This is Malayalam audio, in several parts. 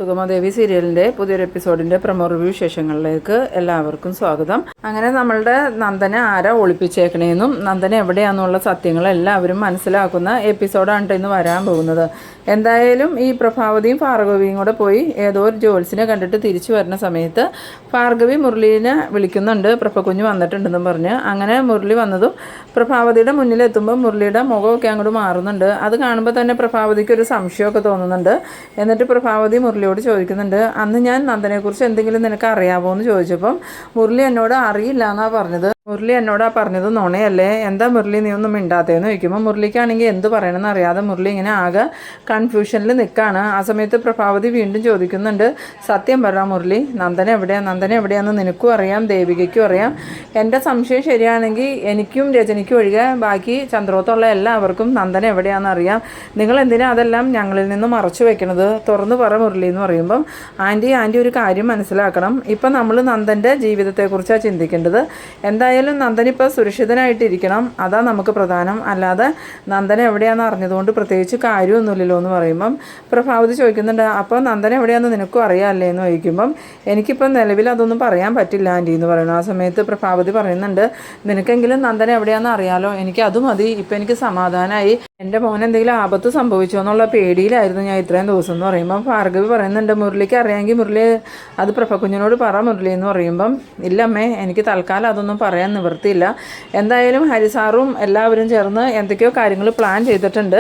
സുഗമദേവി സീരിയലിൻ്റെ പുതിയൊരു എപ്പിസോഡിൻ്റെ പ്രമോ റിവ്യൂ വിശേഷങ്ങളിലേക്ക് എല്ലാവർക്കും സ്വാഗതം. അങ്ങനെ നമ്മളുടെ നന്ദനെ ആരാ ഒളിപ്പിച്ചേക്കണേന്നും നന്ദന എവിടെയാണെന്നുള്ള സത്യങ്ങൾ എല്ലാവരും മനസ്സിലാക്കുന്ന എപ്പിസോഡാണ് ഇന്ന് വരാൻ പോകുന്നത്. എന്തായാലും ഈ പ്രഭാവതിയും ഭാർഗവിയും കൂടെ പോയി ഏതോ ഒരു ജോത്സ്യനെ കണ്ടിട്ട് തിരിച്ചു വരുന്ന സമയത്ത് ഭാർഗവി മുരളീനെ വിളിക്കുന്നുണ്ട്. പ്രഭകുഞ്ഞ് വന്നിട്ടുണ്ടെന്നും പറഞ്ഞ്. അങ്ങനെ മുരളി വന്നതും പ്രഭാവതിയുടെ മുന്നിലെത്തുമ്പോൾ മുരളിയുടെ മുഖമൊക്കെ അങ്ങോട്ട് മാറുന്നുണ്ട്. അത് കാണുമ്പോൾ തന്നെ പ്രഭാവതിക്ക് ഒരു സംശയമൊക്കെ തോന്നുന്നുണ്ട്. എന്നിട്ട് പ്രഭാവതി മുരളിയോട് ചോദിക്കുന്നുണ്ട്, അന്ന് ഞാൻ നന്ദനെക്കുറിച്ച് എന്തെങ്കിലും നിനക്ക് അറിയാമോ എന്ന് ചോദിച്ചപ്പം മുരളി എന്നോട് അറിയില്ല എന്നാണ് പറഞ്ഞത്. മുരളി എന്നോടാ പറഞ്ഞത് നുണയല്ലേ, എന്താ മുരളി നീ ഒന്നും മിണ്ടാത്തേന്ന് ചോദിക്കുമ്പോൾ മുരളിക്കാണെങ്കിൽ എന്ത് പറയണമെന്ന് അറിയാതെ മുരളി ഇങ്ങനെ ആകെ കൺഫ്യൂഷനിൽ നിൽക്കുകയാണ്. ആ സമയത്ത് പ്രഭാവതി വീണ്ടും ചോദിക്കുന്നുണ്ട്, സത്യം പറ മുരളി, നന്ദന എവിടെയാണെന്ന് നിനക്കും അറിയാം, ദേവികയ്ക്കും അറിയാം. എൻ്റെ സംശയം ശരിയാണെങ്കിൽ എനിക്കും രജനിക്കും ഒഴികെ ബാക്കി ചന്ദ്രോത്തുള്ള എല്ലാവർക്കും നന്ദന എവിടെയാണെന്ന് അറിയാം. നിങ്ങൾ എന്തിനാ അതെല്ലാം ഞങ്ങളിൽ നിന്ന് മറച്ചു വെക്കണത്? തുറന്നു പറ മുരളി എന്ന് പറയുമ്പം ആൻറ്റി ഒരു കാര്യം മനസ്സിലാക്കണം. ഇപ്പം നമ്മൾ നന്ദൻ്റെ ജീവിതത്തെക്കുറിച്ചാണ് ചിന്തിക്കേണ്ടത്. എന്തായാലും നന്ദനിപ്പോൾ സുരക്ഷിതനായിട്ടിരിക്കണം, അതാ നമുക്ക് പ്രധാനം. അല്ലാതെ നന്ദന എവിടെയാണെന്ന് അറിഞ്ഞതുകൊണ്ട് പ്രത്യേകിച്ച് കാര്യമൊന്നുമില്ലല്ലോ എന്ന് പറയുമ്പം പ്രഭാവതി ചോദിക്കുന്നുണ്ട്, അപ്പോൾ നന്ദന എവിടെയാണെന്ന് നിനക്കും അറിയാമല്ലേ എന്ന് ചോദിക്കുമ്പം എനിക്കിപ്പം നിലവിൽ അതൊന്നും പറയാൻ പറ്റില്ല ആൻറ്റി എന്ന് പറയുന്നു. ആ സമയത്ത് പ്രഭാവതി പറയുന്നുണ്ട്, നിനക്കെങ്കിലും നന്ദന എവിടെയാണെന്ന് അറിയാലോ, എനിക്ക് അത് മതി, ഇപ്പം എനിക്ക് സമാധാനമായി. എൻ്റെ മോൻ എന്തെങ്കിലും ആപത്ത് സംഭവിച്ചോ എന്നുള്ള പേടിയിലായിരുന്നു ഞാൻ ഇത്രയും ദിവസം എന്ന് പറയുമ്പം ഭാർഗവി പറയുന്നുണ്ട്, മുരളിക്ക് അറിയാമെങ്കിൽ മുരളി അത് പ്രഭകുഞ്ഞിനോട് പറ മുരളി എന്ന് പറയുമ്പം ഇല്ലമ്മേ, എനിക്ക് തൽക്കാലം അതൊന്നും പറയാൻ നിവൃത്തിയില്ല. എന്തായാലും ഹരിസാറും എല്ലാവരും ചേർന്ന് എന്തൊക്കെയോ കാര്യങ്ങൾ പ്ലാൻ ചെയ്തിട്ടുണ്ട്.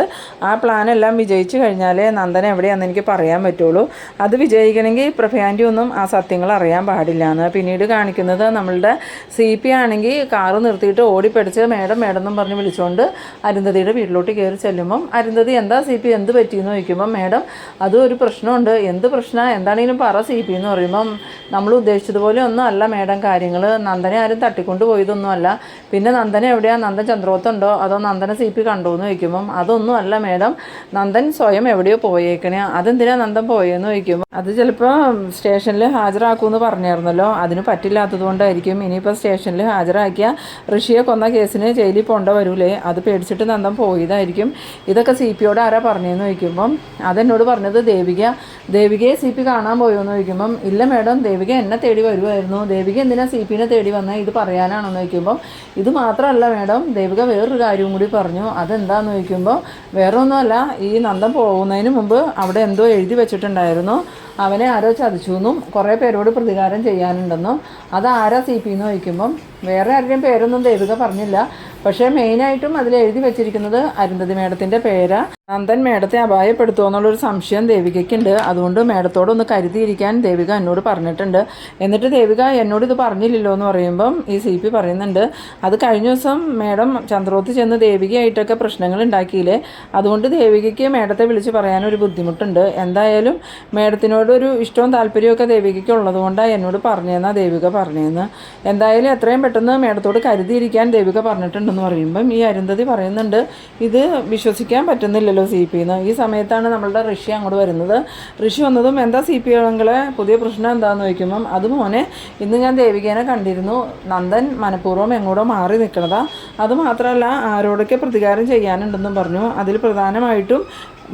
ആ പ്ലാനെല്ലാം വിജയിച്ചു കഴിഞ്ഞാലേ നന്ദന എവിടെയാണെന്ന് എനിക്ക് പറയാൻ പറ്റുള്ളൂ. അത് വിജയിക്കണമെങ്കിൽ പ്രഭയാൻറ്റി ഒന്നും ആ സത്യങ്ങൾ അറിയാൻ പാടില്ല എന്ന്. പിന്നീട് കാണിക്കുന്നത് നമ്മളുടെ CP ആണെങ്കിൽ കാറ് നിർത്തിയിട്ട് ഓടിപ്പിടിച്ച് മേഡം എന്നും പറഞ്ഞ് വിളിച്ചുകൊണ്ട് അരുന്ധതിയുടെ വീട്ടിലോട്ട് കയറി ചെല്ലുമ്പം അരുന്ധതി എന്താ CP എന്ത് പറ്റിയെന്ന് ചോദിക്കുമ്പം മേഡം അതും ഒരു പ്രശ്നമുണ്ട്. എന്ത് പ്രശ്നം, എന്താണെങ്കിലും പറ CP എന്ന് പറയുമ്പം നമ്മൾ ഉദ്ദേശിച്ചതുപോലെ ഒന്നും അല്ല മേഡം കാര്യങ്ങൾ, നന്ദനെ ആരും തട്ടിക്കൊണ്ട് പോയതൊന്നുമല്ല. പിന്നെ നന്ദന എവിടെയാണ്, നന്ദൻ ചന്ദ്രോത്തുണ്ടോ അതോ നന്ദന CP കണ്ടോ എന്ന് ചോദിക്കുമ്പം അതൊന്നും അല്ല മേഡം, നന്ദൻ സ്വയം എവിടെയോ പോയേക്കണേ. അതെന്തിനാ നന്ദൻ പോയെന്ന് ചോദിക്കുമ്പോൾ അത് ചിലപ്പോൾ സ്റ്റേഷനിൽ ഹാജരാക്കുമെന്ന് പറഞ്ഞായിരുന്നല്ലോ, അതിന് പറ്റില്ലാത്തത് കൊണ്ടായിരിക്കും. ഇനിയിപ്പോൾ സ്റ്റേഷനിൽ ഹാജരാക്കിയ ഋഷിയെ കൊന്ന കേസിന് ജയിലിൽ പോകേണ്ട വരൂലേ, അത് പേടിച്ചിട്ട് നന്ദൻ പോയതായിരിക്കും. ഇതൊക്കെ CPയോട് ആരാ പറഞ്ഞതെന്ന് ചോദിക്കുമ്പം അതെന്നോട് പറഞ്ഞത് ദേവികയെ CP കാണാൻ പോയോ എന്ന് ചോദിക്കുമ്പം ഇല്ല മേഡം, ദേവിക എന്നെ തേടി വരുമായിരുന്നു. ദേവിക എന്തിനാ CPനെ തേടി വന്നാൽ ഇത് പറയാനാണെന്ന് ചോദിക്കുമ്പം ഇത് മാത്രമല്ല മേഡം, ദേവിക വേറൊരു കാര്യവും കൂടി പറഞ്ഞു. അതെന്താന്ന് ചോദിക്കുമ്പോൾ വേറെ ഒന്നുമല്ല, ഈ നന്ദൻ പോകുന്നതിന് മുമ്പ് അവിടെ എന്തോ എഴുതി വെച്ചിട്ടുണ്ടായിരുന്നു, അവനെ ആരോ ചതിച്ചു എന്നും കുറേ പേരോട് പ്രതികാരം ചെയ്യാനുണ്ടെന്നും. അതാരാ CP എന്ന് ചോദിക്കുമ്പം വേറെ ആരുടെയും പേരൊന്നും ദേവിക പറഞ്ഞില്ല. പക്ഷേ മെയിനായിട്ടും അതിൽ എഴുതി വെച്ചിരിക്കുന്നത് അരുന്ധതി മേഡത്തിൻ്റെ പേരാ. നന്ദൻ മേഡത്തെ അപായപ്പെടുത്തുമോ എന്നുള്ളൊരു സംശയം ദേവികയ്ക്കുണ്ട്. അതുകൊണ്ട് മേഡത്തോടൊന്ന് കരുതിയിരിക്കാൻ ദേവിക എന്നോട് പറഞ്ഞിട്ടുണ്ട്. എന്നിട്ട് ദേവിക എന്നോട് ഇത് പറഞ്ഞില്ലല്ലോ എന്ന് പറയുമ്പം ഈ CP പറയുന്നുണ്ട്, അത് കഴിഞ്ഞ ദിവസം മേഡം ചന്ദ്രോത്ത് ചെന്ന് ദേവികയായിട്ടൊക്കെ പ്രശ്നങ്ങൾ ഉണ്ടാക്കിയില്ലേ, അതുകൊണ്ട് ദേവികയ്ക്ക് മേഡത്തെ വിളിച്ച് പറയാനൊരു ബുദ്ധിമുട്ടുണ്ട്. എന്തായാലും മേഡത്തിനോടൊരു ഇഷ്ടവും താല്പര്യമൊക്കെ ദേവികയ്ക്ക് ഉള്ളതുകൊണ്ടാണ് എന്നോട് പറഞ്ഞതെന്നാണ് ദേവിക പറഞ്ഞതെന്ന്. എന്തായാലും എത്രയും പെട്ടെന്ന് മേഡത്തോട് കരുതിയിരിക്കാൻ ദേവിക പറഞ്ഞിട്ടുണ്ടെന്ന് പറയുമ്പം ഈ അരുന്ധതി പറയുന്നുണ്ട്, ഇത് വിശ്വസിക്കാൻ പറ്റുന്നില്ലല്ലോ CP എന്ന്. ഈ സമയത്താണ് നമ്മളുടെ ഋഷി അങ്ങോട്ട് വരുന്നത്. ഋഷി വന്നതും എന്താ CP ആണെങ്കിലെ പുതിയ പ്രശ്നം എന്താണെന്ന് ചോദിക്കുമ്പം അത് മോനെ, ഇന്ന് ഞാൻ ദേവികേനെ കണ്ടിരുന്നു, നന്ദൻ മനഃപൂർവ്വം എങ്ങോട്ടോ മാറി നിൽക്കണതാ, അതുമാത്രമല്ല ആരോടൊക്കെ പ്രതികാരം ചെയ്യാനുണ്ടെന്നും പറഞ്ഞു. അതിൽ പ്രധാനമായിട്ടും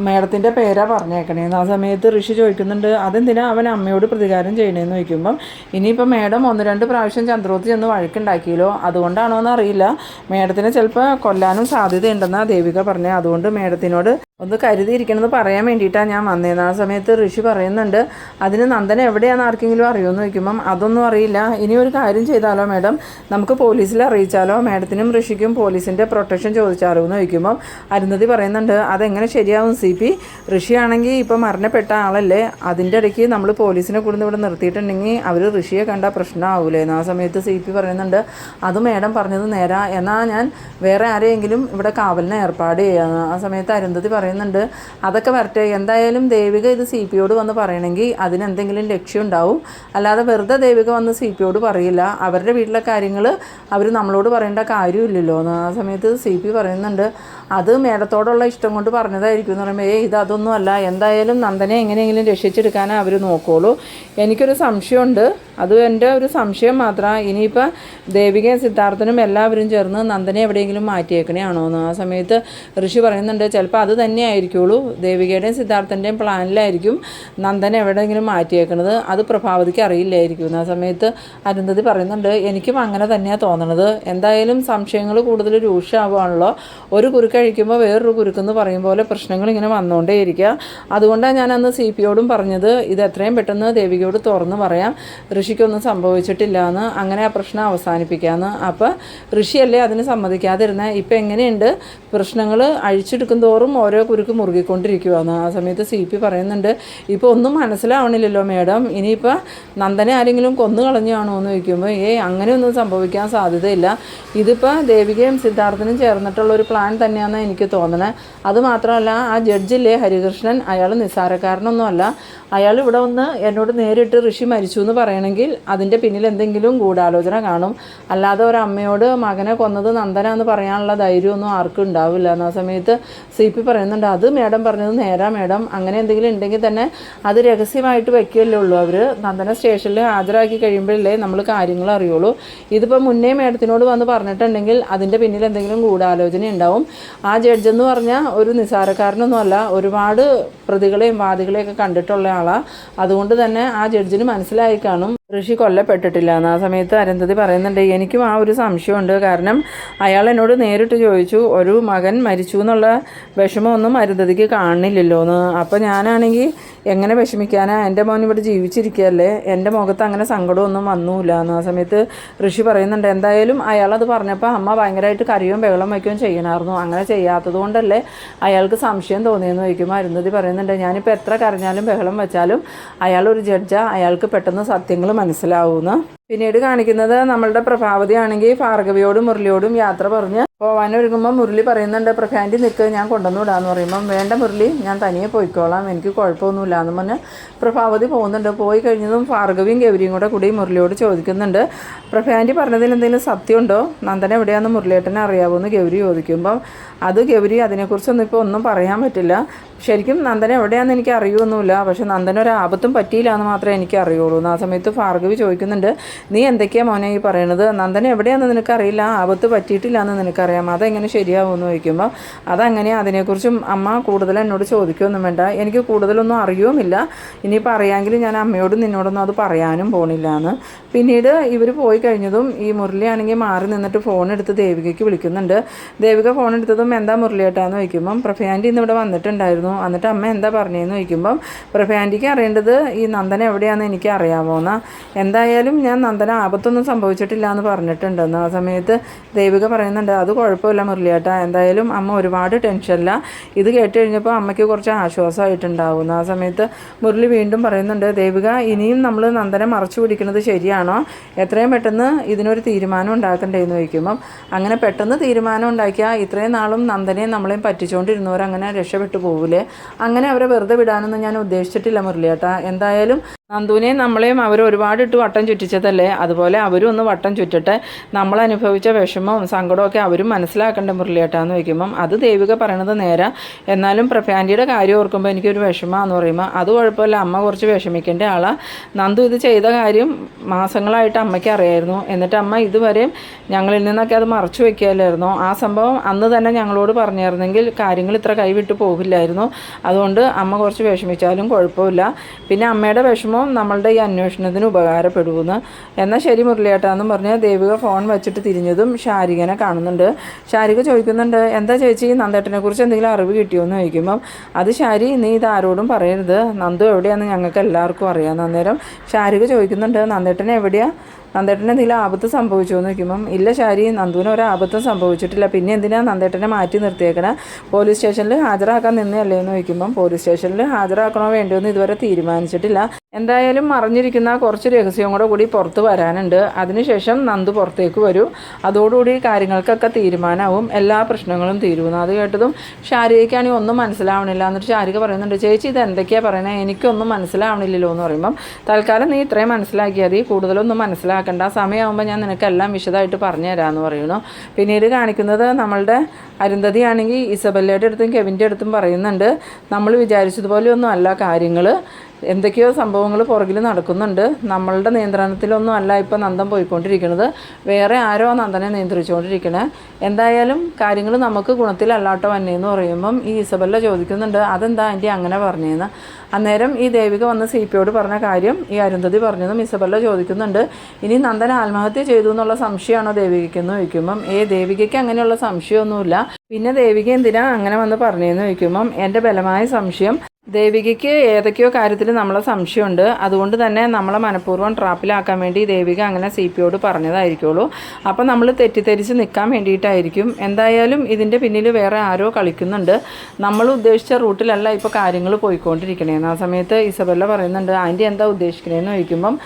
മേഡത്തിൻ്റെ പേരാ പറഞ്ഞേക്കണേന്ന്. ആ സമയത്ത് ഋഷി ചോദിക്കുന്നുണ്ട്, അതെന്തിനാ അവൻ അമ്മയോട് പ്രതികാരം ചെയ്യണേന്ന് ചോദിക്കുമ്പം ഇനിയിപ്പോൾ മേഡം 1-2 പ്രാവശ്യം ചന്ദ്രോത്ത് ചെന്ന് വഴക്കുണ്ടാക്കിയല്ലോ, അതുകൊണ്ടാണോ എന്നറിയില്ല, മേഡത്തിനെ ചിലപ്പോൾ കൊല്ലാനും സാധ്യതയുണ്ടെന്നാണ് ദേവിക പറഞ്ഞത്. അതുകൊണ്ട് മേഡത്തിനോട് ഒന്ന് കരുതിയിരിക്കണമെന്ന് പറയാൻ വേണ്ടിയിട്ടാണ് ഞാൻ വന്നതെന്ന്. ആ സമയത്ത് ഋഷി പറയുന്നുണ്ട്, അതിന് നന്ദന എവിടെയാണെന്ന് ആർക്കെങ്കിലും അറിയുമെന്ന് ചോദിക്കുമ്പം അതൊന്നും അറിയില്ല. ഇനി ഒരു കാര്യം ചെയ്താലോ മേഡം, നമുക്ക് പോലീസിൽ അറിയിച്ചാലോ, മേഡത്തിനും ഋഷിക്കും പോലീസിൻ്റെ പ്രൊട്ടക്ഷൻ ചോദിച്ചാലോ എന്ന് ചോദിക്കുമ്പം അരുന്ധതി പറയുന്നുണ്ട്, അതെങ്ങനെ ശരിയാവും CP, ഋഷിയാണെങ്കിൽ ഇപ്പോൾ മരണപ്പെട്ട ആളല്ലേ, അതിൻ്റെ ഇടയ്ക്ക് നമ്മൾ പോലീസിനെ കൂടുന്ന് ഇവിടെ നിർത്തിയിട്ടുണ്ടെങ്കിൽ അവർ ഋഷിയെ കണ്ട പ്രശ്നമാവൂലേന്ന്. ആ സമയത്ത് CP പറയുന്നുണ്ട്, അത് മേഡം പറഞ്ഞത് നേരാ, എന്നാൽ ഞാൻ വേറെ ആരെയെങ്കിലും ഇവിടെ കാവലിന് ഏർപ്പാട് ചെയ്യാമെന്ന്. ആ സമയത്ത് അരുന്ധതി പറയുന്നുണ്ട്, അതൊക്കെ വരട്ടെ, എന്തായാലും ദേവിക ഇത് CPയോട് വന്ന് പറയണമെങ്കിൽ അതിനെന്തെങ്കിലും ലക്ഷ്യം ഉണ്ടാവും, അല്ലാതെ വെറുതെ ദേവിക വന്ന് CPയോട് പറയില്ല. അവരുടെ വീട്ടിലെ കാര്യങ്ങൾ അവർ നമ്മളോട് പറയേണ്ട കാര്യമില്ലല്ലോ എന്ന്. ആ സമയത്ത് CP പറയുന്നുണ്ട്, അത് മേഡത്തോടുള്ള ഇഷ്ടം കൊണ്ട് പറഞ്ഞതായിരിക്കും എന്ന് പറയുമ്പോൾ ഇതൊന്നും അല്ല, എന്തായാലും നന്ദനെ എങ്ങനെയെങ്കിലും രക്ഷിച്ചെടുക്കാനേ അവർ നോക്കുകയുള്ളൂ. എനിക്കൊരു സംശയമുണ്ട്, അത് എൻ്റെ ഒരു സംശയം മാത്രമാണ്. ഇനിയിപ്പോൾ ദേവികയും സിദ്ധാർത്ഥനും എല്ലാവരും ചേർന്ന് നന്ദനെ എവിടെയെങ്കിലും മാറ്റിയേക്കണേ ആണോ എന്ന്. ആ സമയത്ത് ഋഷി പറയുന്നുണ്ട്, ചിലപ്പോൾ അത് തന്നെ തന്നെ ആയിരിക്കുള്ളൂ. ദേവികയുടെയും സിദ്ധാർത്ഥൻ്റെയും പ്ലാനിലായിരിക്കും നന്ദൻ എവിടെയെങ്കിലും മാറ്റിയേക്കണത്. അത് പ്രഭാവതിക്ക് അറിയില്ലായിരിക്കും. ആ സമയത്ത് അരുന്ധതി പറയുന്നുണ്ട്, എനിക്കും അങ്ങനെ തന്നെയാണ് തോന്നണത്. എന്തായാലും സംശയങ്ങൾ കൂടുതൽ രൂക്ഷമാവുകയാണല്ലോ. ഒരു കുരുക്ക് കഴിക്കുമ്പോൾ വേറൊരു കുരുക്കെന്ന് പറയും പോലെ പ്രശ്നങ്ങൾ ഇങ്ങനെ വന്നുകൊണ്ടേയിരിക്കുക. അതുകൊണ്ടാണ് ഞാൻ അന്ന് CP-യോടും പറഞ്ഞത് ഇത് എത്രയും പെട്ടെന്ന് ദേവികയോട് തുറന്ന് പറയാം, ഋഷിക്കൊന്നും സംഭവിച്ചിട്ടില്ല എന്ന്, അങ്ങനെ ആ പ്രശ്നം അവസാനിപ്പിക്കാമെന്ന്. അപ്പോൾ ഋഷിയല്ലേ അതിന് സമ്മതിക്കാതിരുന്നത്. ഇപ്പം എങ്ങനെയുണ്ട്, പ്രശ്നങ്ങൾ അഴിച്ചെടുക്കും തോറും ഓരോ കുരുക്ക് മുറുകിക്കൊണ്ടിരിക്കുകയാണ്. ആ സമയത്ത് CP പറയുന്നുണ്ട്, ഇപ്പോൾ ഒന്നും മനസ്സിലാവണില്ലല്ലോ മേഡം, ഇനിയിപ്പോൾ നന്ദനെ ആരെങ്കിലും കൊന്നു കളഞ്ഞാണോ എന്ന് ചോദിക്കുമ്പോൾ അങ്ങനെയൊന്നും സംഭവിക്കാൻ സാധ്യതയില്ല. ഇതിപ്പോൾ ദേവികയും സിദ്ധാർത്ഥനും ചേർന്നിട്ടുള്ള ഒരു പ്ലാൻ തന്നെയാണെന്ന് എനിക്ക് തോന്നണേ. അതുമാത്രമല്ല, ആ ജഡ്ജില്ലേ ഹരികൃഷ്ണൻ, അയാൾ നിസ്സാരക്കാരനൊന്നുമല്ല. അയാൾ ഇവിടെ വന്ന് എന്നോട് നേരിട്ട് ഋഷി മരിച്ചു എന്ന് പറയണമെങ്കിൽ അതിൻ്റെ പിന്നിൽ എന്തെങ്കിലും ഗൂഢാലോചന കാണും. അല്ലാതെ ഒരമ്മയോട് മകനെ കൊന്നത് നന്ദനാന്ന് പറയാനുള്ള ധൈര്യമൊന്നും ആർക്കും ഉണ്ടാവില്ല. എന്ന സമയത്ത് CP പറയുന്നുണ്ട്, അത് മേഡം പറഞ്ഞത് നേരാ മേഡം, അങ്ങനെ എന്തെങ്കിലും ഉണ്ടെങ്കിൽ തന്നെ അത് രഹസ്യമായിട്ട് വെക്കുകയല്ലേ ഉള്ളൂ. അവർ നന്ദന സ്റ്റേഷനിൽ ഹാജരാക്കി കഴിയുമ്പോഴല്ലേ നമ്മൾ കാര്യങ്ങൾ അറിയുള്ളൂ. ഇതിപ്പോൾ മുന്നേ മേഡത്തിനോട് വന്ന് പറഞ്ഞിട്ടുണ്ടെങ്കിൽ അതിൻ്റെ പിന്നിൽ എന്തെങ്കിലും ഗൂഢാലോചന ഉണ്ടാവും. ആ ജഡ്ജെന്ന് പറഞ്ഞാൽ ഒരു നിസ്സാരക്കാരനൊന്നുമല്ല, ഒരുപാട് പ്രതികളെയും വാദികളെയൊക്കെ കണ്ടിട്ടുള്ള ആളാണ്. അതുകൊണ്ട് തന്നെ ആ ജഡ്ജിന് മനസ്സിലായി കാണും ഋഷി കൊല്ലപ്പെട്ടിട്ടില്ല എന്ന്. ആ സമയത്ത് അരുന്ധതി പറയുന്നുണ്ട്, എനിക്കും ആ ഒരു സംശയമുണ്ട്. കാരണം അയാൾ എന്നോട് നേരിട്ട് ചോദിച്ചു, ഒരു മകൻ മരിച്ചു എന്നുള്ള വിഷമമൊന്നും അരുന്ധതിക്ക് കാണുന്നില്ലല്ലോ എന്ന്. അപ്പോൾ ഞാനാണെങ്കിൽ എങ്ങനെ വിഷമിക്കാനാ, എൻ്റെ മോൻ ഇവിടെ ജീവിച്ചിരിക്കുകയല്ലേ, എൻ്റെ മുഖത്ത് അങ്ങനെ സങ്കടമൊന്നും വന്നൂല്ല എന്ന്. ആ സമയത്ത് ഋഷി പറയുന്നുണ്ട്, എന്തായാലും അയാളത് പറഞ്ഞപ്പോൾ അമ്മ ഭയങ്കരമായിട്ട് കരയും ബഹളം വയ്ക്കുകയും ചെയ്യണമായിരുന്നു. അങ്ങനെ ചെയ്യാത്തത് കൊണ്ടല്ലേ അയാൾക്ക് സംശയം തോന്നിയെന്ന് ചോദിക്കുമ്പോൾ അരുന്ധതി പറയുന്നുണ്ട്, ഞാനിപ്പോൾ എത്ര കരഞ്ഞാലും ബഹളം വെച്ചാലും അയാളൊരു ജഡ്ജാ, അയാൾക്ക് പെട്ടെന്ന് സത്യങ്ങൾ മനസ്സിലാവുമെന്ന്. പിന്നീട് കാണിക്കുന്നത് നമ്മളുടെ പ്രഭാവതി ആണെങ്കിൽ ഭാർഗവിയോടും മുരളിയോടും യാത്ര പറഞ്ഞ് പോവാനൊരുങ്ങുമ്പോൾ മുരളി പറയുന്നുണ്ട്, പ്രഭാൻറ്റി നിൽക്ക്, ഞാൻ കൊണ്ടുവന്നു വിടാമെന്ന് പറയുമ്പം, വേണ്ട മുരളി, ഞാൻ തനിയെ പോയിക്കോളാം, എനിക്ക് കുഴപ്പമൊന്നുമില്ല എന്ന് പറഞ്ഞ് പ്രഭാവതി പോകുന്നുണ്ട്. പോയി കഴിഞ്ഞതും ഭാർഗവിയും ഗൗരിയും കൂടി മുരളിയോട് ചോദിക്കുന്നുണ്ട്, പ്രഭാൻറ്റി പറഞ്ഞതിൽ എന്തെങ്കിലും സത്യമുണ്ടോ, നന്ദന എവിടെയാണെന്ന് മുരളിയേട്ടനെ അറിയാമോയെന്ന് ഗൗരി ചോദിക്കുമ്പം അത് ഗൗരി അതിനെക്കുറിച്ചൊന്നും ഇപ്പോൾ ഒന്നും പറയാൻ പറ്റില്ല. ശരിക്കും നന്ദന എവിടെയാണെന്ന് എനിക്ക് അറിയുമൊന്നുമില്ല, പക്ഷെ നന്ദന ഒരു ആപത്തും പറ്റിയില്ല എന്ന് മാത്രമേ എനിക്ക് അറിയുള്ളൂ. ആ സമയത്ത് ഭാർഗവി ചോദിക്കുന്നുണ്ട്, നീ എന്തൊക്കെയാണ് മോനെ ഈ പറയണത്, നന്ദന എവിടെയാണെന്ന് നിനക്കറിയില്ല, ആപത്ത് പറ്റിയിട്ടില്ല എന്ന് നിനക്കറിയാം, അതെങ്ങനെ ശരിയാവുമെന്ന് ചോദിക്കുമ്പോൾ അതങ്ങനെ, അതിനെക്കുറിച്ചും അമ്മ കൂടുതൽ എന്നോട് ചോദിക്കുകയൊന്നും വേണ്ട, എനിക്ക് കൂടുതലൊന്നും അറിയുമില്ല, ഇനിയിപ്പോൾ അറിയാമെങ്കിൽ ഞാൻ അമ്മയോടും നിന്നോടൊന്നും അത് പറയാനും പോണില്ല എന്ന്. പിന്നീട് ഇവർ പോയി കഴിഞ്ഞതും ഈ മുരളിയാണെങ്കിൽ മാറി നിന്നിട്ട് ഫോൺ എടുത്ത് ദേവികയ്ക്ക് വിളിക്കുന്നുണ്ട്. ദേവിക ഫോൺ എടുത്തതും എന്താ മുരളിയേട്ടാന്ന് ചോദിക്കുമ്പം പ്രഭയാൻറ്റി ഇന്ന് ഇവിടെ വന്നിട്ടുണ്ടായിരുന്നു, എന്നിട്ട് അമ്മ എന്താ പറഞ്ഞതെന്ന് ചോദിക്കുമ്പം പ്രഭയാൻറ്റിക്ക് അറിയേണ്ടത് ഈ നന്ദന എവിടെയാണെന്ന് എനിക്ക് അറിയാമോന്നാ. എന്തായാലും ഞാൻ നന്ദന ആപത്തൊന്നും സംഭവിച്ചിട്ടില്ല എന്ന് പറഞ്ഞിട്ടുണ്ടെന്ന്. ആ സമയത്ത് ദേവിക പറയുന്നുണ്ട്, അത് കുഴപ്പമില്ല മുരളിയേട്ടാ, എന്തായാലും അമ്മ ഒരുപാട് ടെൻഷനില്ല, ഇത് കേട്ട് കഴിഞ്ഞപ്പോൾ അമ്മയ്ക്ക് കുറച്ച് ആശ്വാസമായിട്ടുണ്ടാവുന്നു. ആ സമയത്ത് മുരളി വീണ്ടും പറയുന്നുണ്ട്, ദേവിക ഇനിയും നമ്മൾ നന്ദനെ മറച്ചു പിടിക്കുന്നത് ശരിയാണോ, എത്രയും പെട്ടെന്ന് ഇതിനൊരു തീരുമാനം ഉണ്ടാക്കണ്ടേന്ന് ചോദിക്കുമ്പം അങ്ങനെ പെട്ടെന്ന് തീരുമാനം ഉണ്ടാക്കിയാൽ ഇത്രയും നാളും നന്ദനെയും നമ്മളെയും പറ്റിച്ചുകൊണ്ടിരുന്നവരങ്ങനെ രക്ഷപ്പെട്ടു പോകില്ലേ, അങ്ങനെ അവരെ വെറുതെ വിടാനൊന്നും ഞാൻ ഉദ്ദേശിച്ചിട്ടില്ല മുരളിയേട്ടാ. എന്തായാലും നന്ദുവിനെയും നമ്മളെയും അവർ ഒരുപാട് ഇട്ട് വട്ടം ചുറ്റിച്ചതല്ലേ, അതുപോലെ അവരും ഒന്ന് വട്ടം ചുറ്റട്ടെ, നമ്മളനുഭവിച്ച വിഷമവും സങ്കടമൊക്കെ അവരും മനസ്സിലാക്കേണ്ട മുരളിയേട്ടാന്ന് വയ്ക്കുമ്പം അത് ദേവിക പറയണത് നേരെ. എന്നാലും പ്രഭാൻറ്റിയുടെ കാര്യം ഓർക്കുമ്പോൾ എനിക്കൊരു വിഷമമാണെന്ന് പറയുമ്പോൾ അത് കുഴപ്പമില്ല, അമ്മ കുറച്ച് വിഷമിക്കേണ്ട ആളാണ്. നന്ദു ഇത് ചെയ്ത കാര്യം മാസങ്ങളായിട്ട് അമ്മയ്ക്ക് അറിയായിരുന്നു, എന്നിട്ട് അമ്മ ഇതുവരെയും ഞങ്ങളിൽ നിന്നൊക്കെ അത് മറച്ചു വയ്ക്കുകയല്ലായിരുന്നു. ആ സംഭവം അന്ന് തന്നെ ഞങ്ങളോട് പറഞ്ഞായിരുന്നെങ്കിൽ കാര്യങ്ങൾ ഇത്ര കൈവിട്ട് പോകില്ലായിരുന്നു. അതുകൊണ്ട് അമ്മ കുറച്ച് വിഷമിച്ചാലും കുഴപ്പമില്ല, പിന്നെ അമ്മയുടെ വിഷമം നമ്മളുടെ ഈ അന്വേഷണത്തിന് ഉപകാരപ്പെടുമെന്ന്. എന്നാൽ ശരി മുരളിയേട്ടാന്നും പറഞ്ഞ് ദേവിക ഫോൺ വെച്ചിട്ട് തിരിഞ്ഞതും ശാരികനെ കാണുന്നുണ്ട്. ശാരിക ചോദിക്കുന്നുണ്ട്, എന്താ ചേച്ചി നന്ദേട്ടനെ കുറിച്ച് എന്തെങ്കിലും അറിവ് കിട്ടിയോന്ന് ചോദിക്കുമ്പം അത് ശാരി, നീ ഇത് ആരോടും പറയരുത്, നന്ദു എവിടെയാണെന്ന് ഞങ്ങൾക്ക് എല്ലാവർക്കും അറിയാം. അന്നേരം ശാരിക ചോദിക്കുന്നുണ്ട്, നന്ദേട്ടനെ എവിടെയാണ്, നന്ദേട്ടന് എന്തെങ്കിലും ആപത്ത് സംഭവിച്ചു എന്ന് ചോദിക്കുമ്പം ഇല്ല ശാരി, നന്ദുവിന് ഒരാപത്തും സംഭവിച്ചിട്ടില്ല, പിന്നെ എന്തിനാണ് നന്ദേട്ടനെ മാറ്റി നിർത്തിയേക്കണേ, പോലീസ് സ്റ്റേഷനിൽ ഹാജരാക്കാൻ നിന്നല്ലേ എന്ന് ചോദിക്കുമ്പം പോലീസ് സ്റ്റേഷനിൽ ഹാജരാക്കണോ വേണ്ടോ എന്ന് ഇതുവരെ തീരുമാനിച്ചിട്ടില്ല, എന്തായാലും മറിഞ്ഞിരിക്കുന്ന കുറച്ച് രഹസ്യവും കൂടി പുറത്ത് വരാനുണ്ട്, അതിനുശേഷം നന്ദു പുറത്തേക്ക് വരും, അതോടുകൂടി കാര്യങ്ങൾക്കൊക്കെ തീരുമാനമാവും, എല്ലാ പ്രശ്നങ്ങളും തീരുമെന്ന്. അത് കേട്ടതും ശാരികയ്ക്കാണെങ്കിൽ ഒന്നും മനസ്സിലാവണില്ല. എന്നിട്ട് ശാരിക പറയുന്നുണ്ട്, ചേച്ചി ഇത് എന്തൊക്കെയാണ് പറയണേ, എനിക്കൊന്നും മനസ്സിലാവണില്ലല്ലോ എന്ന് പറയുമ്പം തൽക്കാലം നീ ഇത്രയും മനസ്സിലാക്കിയാൽ മതി, കൂടുതലൊന്നും മനസ്സിലാക്കണ്ട, സമയമാകുമ്പോൾ ഞാൻ നിനക്കെല്ലാം വിശദമായിട്ട് പറഞ്ഞു തരാമെന്ന് പറയുന്നു. പിന്നീട് കാണിക്കുന്നത് നമ്മളുടെ അരുന്ധതി ആണെങ്കിൽ ഇസബല്ലയുടെ അടുത്തും കെവിൻ്റെ അടുത്തും പറയുന്നുണ്ട്, നമ്മൾ വിചാരിച്ചതുപോലെയൊന്നും അല്ല കാര്യങ്ങൾ, എന്തൊക്കെയോ സംഭവങ്ങൾ പുറകിൽ നടക്കുന്നുണ്ട്. നമ്മളുടെ നിയന്ത്രണത്തിലൊന്നും അല്ല ഇപ്പോൾ നന്ദൻ പോയിക്കൊണ്ടിരിക്കുന്നത്, വേറെ ആരോ നന്ദനെ നിയന്ത്രിച്ചുകൊണ്ടിരിക്കണേ. എന്തായാലും കാര്യങ്ങൾ നമുക്ക് ഗുണത്തിലല്ലാട്ടോ വന്നേന്ന് പറയുമ്പം ഈ ഇസബല്ല ചോദിക്കുന്നുണ്ട്, അതെന്താ ആൻറ്റി അങ്ങനെ പറഞ്ഞേന്ന്. അന്നേരം ഈ ദേവിക വന്ന് CPയോട് പറഞ്ഞ കാര്യം ഈ അരുന്ധതി പറഞ്ഞതും ഇസബല്ല ചോദിക്കുന്നുണ്ട്, ഇനി നന്ദൻ ആത്മഹത്യ ചെയ്തു എന്നുള്ള സംശയമാണോ ദേവികയ്ക്കെന്ന് ചോദിക്കുമ്പം ദേവികയ്ക്ക് അങ്ങനെയുള്ള സംശയമൊന്നുമില്ല, പിന്നെ ദേവിക എന്തിനാ അങ്ങനെ വന്ന് പറഞ്ഞതെന്ന് ചോദിക്കുമ്പം എൻ്റെ ബലമായ സംശയം ദേവികയ്ക്ക് ഏതൊക്കെയോ കാര്യത്തിൽ നമ്മളെ സംശയമുണ്ട്, അതുകൊണ്ട് തന്നെ നമ്മളെ മനഃപൂർവ്വം ട്രാപ്പിലാക്കാൻ വേണ്ടി ദേവിക അങ്ങനെ CPയോട് പറഞ്ഞതായിരിക്കുള്ളൂ. അപ്പം നമ്മൾ തെറ്റിദ്ധരിച്ച് നിൽക്കാൻ വേണ്ടിയിട്ടായിരിക്കും. എന്തായാലും ഇതിൻ്റെ പിന്നിൽ വേറെ ആരോ കളിക്കുന്നുണ്ട്, നമ്മൾ ഉദ്ദേശിച്ച റൂട്ടിലല്ല ഇപ്പോൾ കാര്യങ്ങൾ പോയിക്കൊണ്ടിരിക്കണേന്ന്. ആ സമയത്ത് ഇസബല്ല പറയുന്നുണ്ട്, ആൻറ്റി എന്താ ഉദ്ദേശിക്കണേന്ന് ചോദിക്കുമ്പം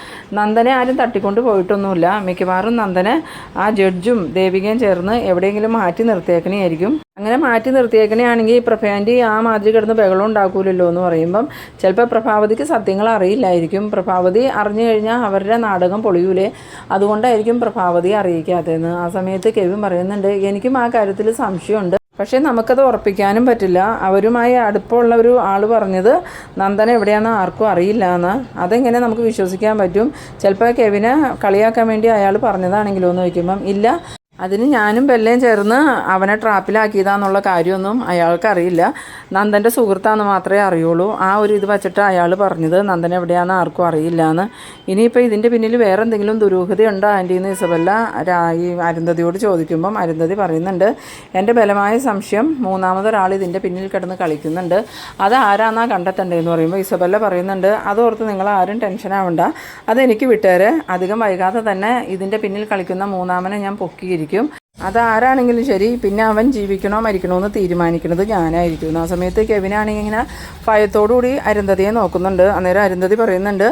നന്ദനെ ആരും തട്ടിക്കൊണ്ട് പോയിട്ടൊന്നുമില്ല, മിക്കവാറും നന്ദനെ ആ ജഡ്ജും ദേവികയും ചേർന്ന് എവിടെയെങ്കിലും മാറ്റി നിർത്തിയേക്കണേയായിരിക്കും. അങ്ങനെ മാറ്റി നിർത്തിയേക്കണയാണെങ്കിൽ പ്രഭാവതി ആ മാതിരി കിടന്ന് ബഹളം ഉണ്ടാക്കൂലല്ലോ എന്ന് പറയുമ്പം ചിലപ്പോൾ പ്രഭാവതിക്ക് സത്യങ്ങൾ അറിയില്ലായിരിക്കും. പ്രഭാവതി അറിഞ്ഞു കഴിഞ്ഞാൽ അവരുടെ നാടകം പൊളിയൂലേ, അതുകൊണ്ടായിരിക്കും പ്രഭാവതി അറിയിക്കാത്തതെന്ന്. ആ സമയത്ത് കെവിൻ പറയുന്നുണ്ട്, എനിക്കും ആ കാര്യത്തിൽ സംശയമുണ്ട്, പക്ഷേ നമുക്കത് ഉറപ്പിക്കാനും പറ്റില്ല. അവരുമായി അടുപ്പമുള്ള ഒരു ആൾ പറഞ്ഞത് നന്ദന എവിടെയാണെന്ന് ആർക്കും അറിയില്ല എന്ന്. അതെങ്ങനെ നമുക്ക് വിശ്വസിക്കാൻ പറ്റും? ചിലപ്പോൾ കെവിനെ കളിയാക്കാൻ വേണ്ടി അയാൾ പറഞ്ഞതാണെങ്കിലോ എന്ന് ചോദിക്കുമ്പം ഇല്ല, അതിന് ഞാനും ബെല്ലയും ചേർന്ന് അവനെ ട്രാപ്പിലാക്കിയതാന്നുള്ള കാര്യമൊന്നും അയാൾക്കറിയില്ല, നന്ദൻ്റെ സുഹൃത്താന്ന് മാത്രമേ അറിയുള്ളൂ. ആ ഒരു ഇത് വച്ചിട്ട് അയാൾ പറഞ്ഞത് നന്ദൻ എവിടെയാണെന്ന് ആർക്കും അറിയില്ല എന്ന്. ഇനിയിപ്പോൾ ഇതിൻ്റെ പിന്നിൽ വേറെ എന്തെങ്കിലും ദുരൂഹതയുണ്ടോ ആൻറ്റീന്ന് ഇസബല്ല ഈ അരുന്ധതിയോട് ചോദിക്കുമ്പം അരുന്ധതി പറയുന്നുണ്ട്, എൻ്റെ ബലമായ സംശയം മൂന്നാമതൊരാൾ ഇതിൻ്റെ പിന്നിൽ കിടന്ന് കളിക്കുന്നുണ്ട്, അത് ആരാന്നാ കണ്ടെത്തണ്ടേന്ന് പറയുമ്പോൾ ഇസബല്ല പറയുന്നുണ്ട്, അതോർത്ത് നിങ്ങൾ ആരും ടെൻഷൻ ആവണ്ട, അതെനിക്ക് വിട്ടേരെ, അധികം വൈകാതെ തന്നെ ഇതിൻ്റെ പിന്നിൽ കളിക്കുന്ന മൂന്നാമനെ ഞാൻ പൊക്കിയിരിക്കും. അതാരാണെങ്കിലും ശരി, പിന്നെ അവൻ ജീവിക്കണോ മരിക്കണോ എന്ന് തീരുമാനിക്കുന്നത് ഞാനായിരിക്കും. ആ സമയത്ത് കെവിനാണെങ്കിൽ ഇങ്ങനെ ഭയത്തോടുകൂടി അരുന്ധതിയെ നോക്കുന്നുണ്ട്. അന്നേരം അരുന്ധതി പറയുന്നുണ്ട്,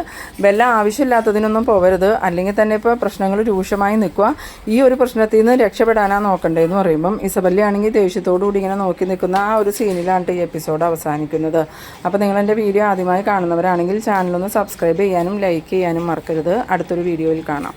ബെല്ല ആവശ്യമില്ലാത്തതിനൊന്നും പോകരുത്, അല്ലെങ്കിൽ തന്നെ ഇപ്പോൾ പ്രശ്നങ്ങൾ രൂക്ഷമായി നിൽക്കുക, ഈ ഒരു പ്രശ്നത്തിൽ നിന്ന് രക്ഷപ്പെടാനാണ് നോക്കണ്ടേന്ന് പറയുമ്പം ഇസബല്ലയാണെങ്കിൽ ദേഷ്യത്തോടുകൂടി ഇങ്ങനെ നോക്കി നിൽക്കുന്ന ആ ഒരു സീനിലാണ് ഈ എപ്പിസോഡ് അവസാനിക്കുന്നത്. അപ്പോൾ നിങ്ങളെൻ്റെ വീഡിയോ ആദ്യമായി കാണുന്നവരാണെങ്കിൽ ചാനലൊന്ന് സബ്സ്ക്രൈബ് ചെയ്യാനും ലൈക്ക് ചെയ്യാനും മറക്കരുത്. അടുത്തൊരു വീഡിയോയിൽ കാണാം.